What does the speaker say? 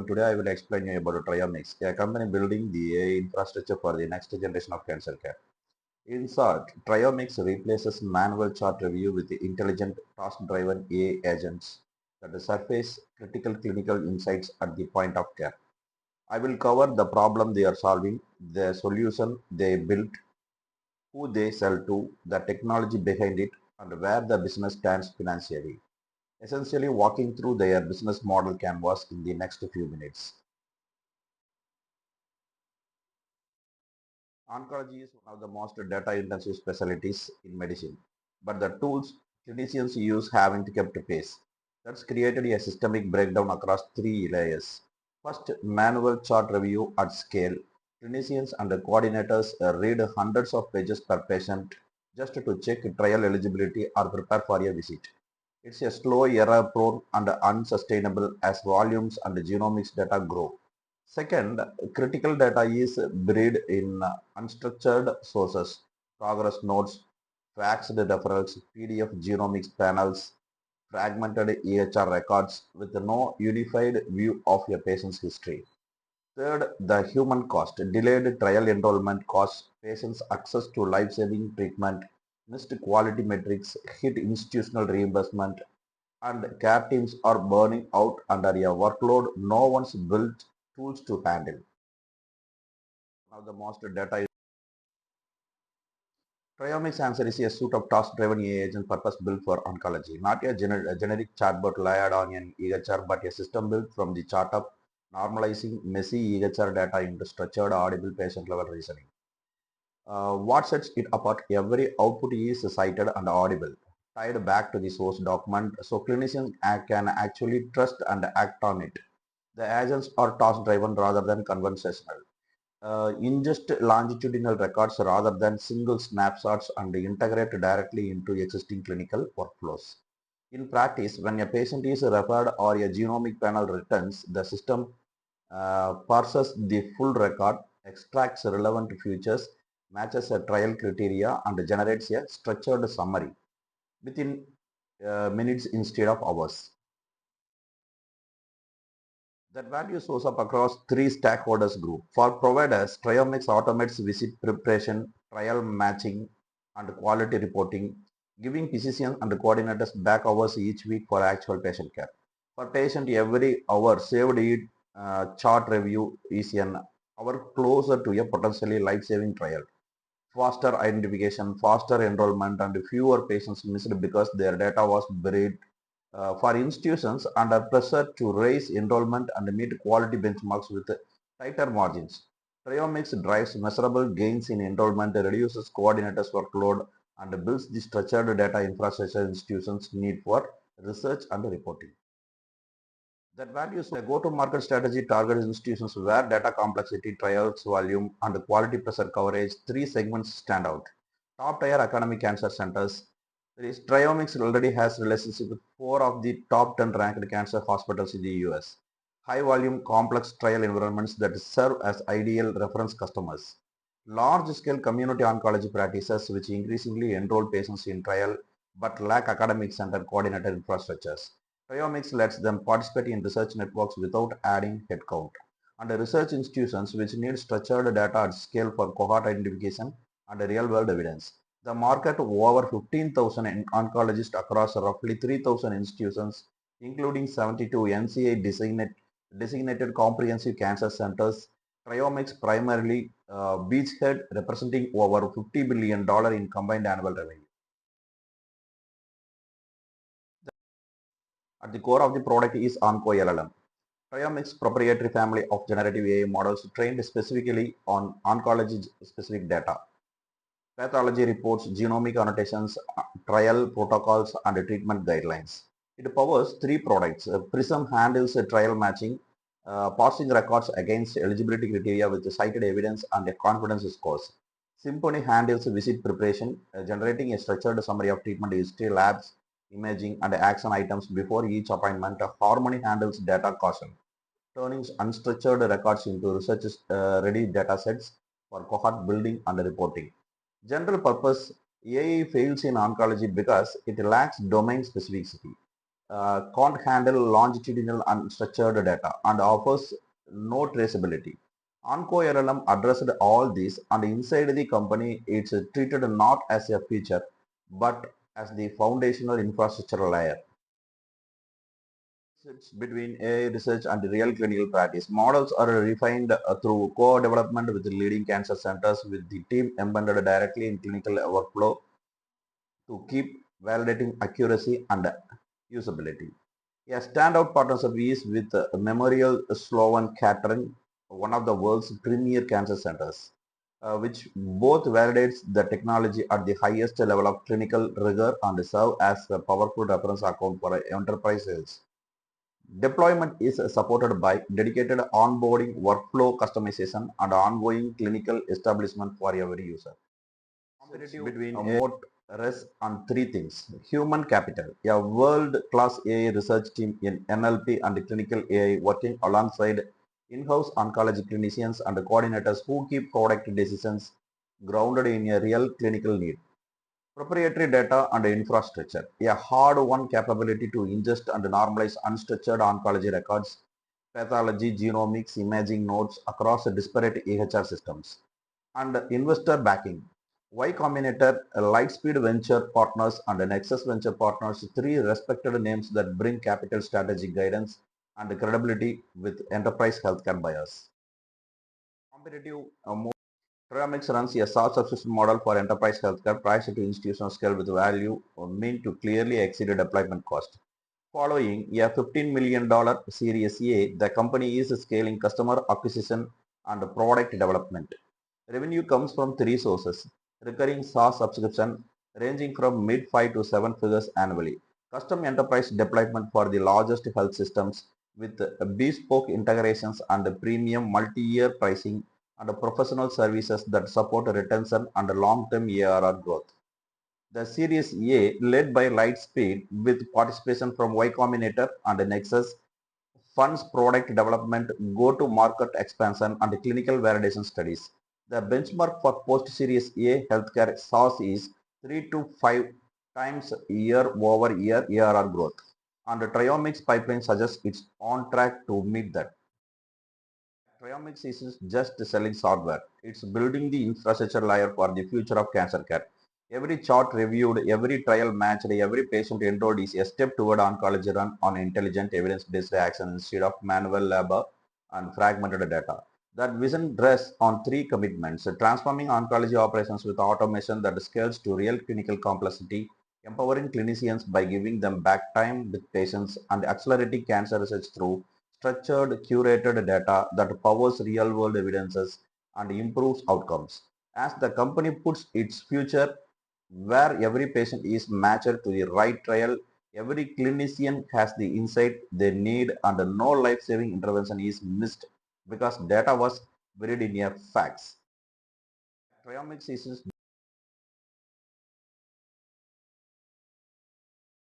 everyone. Today I will explain you about Triomics, a company building the AI infrastructure for the next generation of cancer care. In short, Triomics replaces manual chart review with the intelligent task-driven AI agents that surface critical clinical insights at the point of care. I will cover the problem they are solving, the solution they built, who they sell to, the technology behind it, and where the business stands financially. Essentially walking through their business model canvas in the next few minutes. Oncology is one of the most data-intensive specialties in medicine, but the tools clinicians use haven't kept pace. That's created a systemic breakdown across three layers. First, manual chart review at scale. Clinicians and coordinators read hundreds of pages per patient just to check trial eligibility or prepare for a visit. It's a slow, error-prone, and unsustainable as volumes and genomics data grow. Second, critical data is buried in unstructured sources, progress notes, faxed referrals, PDF genomics panels, fragmented EHR records with no unified view of a patient's history. Third, the human cost, delayed trial enrollment costs, patients' access to life-saving treatment, missed quality metrics, hit institutional reimbursement, and care teams are burning out under a workload no one's built tools to handle. One of the most data Triomics answer is a suite of task-driven AI agents purpose-built for oncology, not a generic chatbot layered on an EHR, but a system built from the chart up, normalizing messy EHR data into structured, audible patient-level reasoning. What sets it apart? Every output is cited and audible, tied back to the source document, so clinicians can actually trust and act on it. The agents are task-driven rather than conversational. Ingest longitudinal records rather than single snapshots and integrate directly into existing clinical workflows. In practice, when a patient is referred or a genomic panel returns, the system parses the full record, extracts relevant features, matches a trial criteria, and generates a structured summary within minutes instead of hours. That value shows up across three stakeholders group. For providers, Triomics automates visit preparation, trial matching, and quality reporting, giving physicians and coordinators back hours each week for actual patient care. For patient, every hour saved in chart review is an hour closer to a potentially life-saving trial. Faster identification, faster enrollment, and fewer patients missed because their data was buried for institutions under pressure to raise enrollment and meet quality benchmarks with tighter margins. Triomics drives measurable gains in enrollment, reduces coordinators' workload, and builds the structured data infrastructure institutions need for research and reporting. That values a go-to-market strategy targets institutions where data complexity, trials volume, and quality pressure coverage. Three segments stand out. Top-tier academic cancer centers. Triomics already has relationship with 4 of the top 10 ranked cancer hospitals in the US. High-volume, complex trial environments that serve as ideal reference customers. Large-scale community oncology practices which increasingly enroll patients in trial but lack academic center coordinated infrastructures. Triomics lets them participate in research networks without adding headcount. And research institutions which need structured data at scale for cohort identification and real-world evidence. The market over 15,000 oncologists across roughly 3,000 institutions, including 72 NCI designated comprehensive cancer centers. Triomics primarily beachhead representing over $50 billion in combined annual revenue. At the core of the product is OncoLLM, Triomics' proprietary family of generative AI models trained specifically on oncology-specific data, pathology reports, genomic annotations, trial protocols, and treatment guidelines. It powers three products. Prism handles trial matching, parsing records against eligibility criteria with cited evidence and confidence scores. Symphony handles visit preparation, generating a structured summary of treatment history, labs, imaging, and action items before each appointment. Harmony handles data caution, turning unstructured records into research-ready data sets for cohort building and reporting. General purpose AI fails in oncology because it lacks domain specificity. can't handle longitudinal unstructured data and offers no traceability. Onco LLM addressed all these, and inside the company it's treated not as a feature but as the foundational infrastructure layer. It's between AI research and real clinical practice. Models are refined through co-development with leading cancer centers, with the team embedded directly in clinical workflow to keep validating accuracy and usability. A standout partnership is with Memorial Sloan Kettering, one of the world's premier cancer centers, which both validates the technology at the highest level of clinical rigor and serve as a powerful reference account for enterprises. Deployment is supported by dedicated onboarding, workflow customization, and ongoing clinical establishment for every user. Competitive between moat rests on three things. Human capital, a world-class AI research team in NLP and clinical AI working alongside in-house oncology clinicians and coordinators who keep product decisions grounded in a real clinical need. Proprietary data and infrastructure, a hard-won capability to ingest and normalize unstructured oncology records, pathology, genomics, imaging nodes across disparate EHR systems. And investor backing. Y Combinator, Lightspeed Venture Partners, and Nexus Venture Partners, three respected names that bring capital strategic guidance and credibility with enterprise healthcare buyers. Competitive Triomics runs a SaaS subscription model for enterprise healthcare priced to institutional scale with value meant to clearly exceed deployment cost. Following a $15 million Series A, the company is scaling customer acquisition and product development. Revenue comes from three sources: recurring SaaS subscription ranging from mid 5 to 7 figures annually, custom enterprise deployment for the largest health systems with bespoke integrations and premium multi-year pricing, and professional services that support retention and long-term ARR growth. The Series A, led by Lightspeed with participation from Y Combinator and Nexus, funds product development, go-to-market expansion, and clinical validation studies. The benchmark for post-Series A healthcare SaaS is 3 to 5 times year-over-year ARR growth, and the Triomics pipeline suggests it's on track to meet that. Triomics isn't just selling software, it's building the infrastructure layer for the future of cancer care. Every chart reviewed, every trial matched, every patient enrolled is a step toward oncology run on intelligent evidence-based action instead of manual labor and fragmented data. That vision rests on three commitments: transforming oncology operations with automation that scales to real clinical complexity, empowering clinicians by giving them back time with patients, and accelerating cancer research through structured, curated data that powers real-world evidences and improves outcomes. As the company puts its future where every patient is matched to the right trial, every clinician has the insight they need, and no life-saving intervention is missed because data was buried in a fax. Triomics is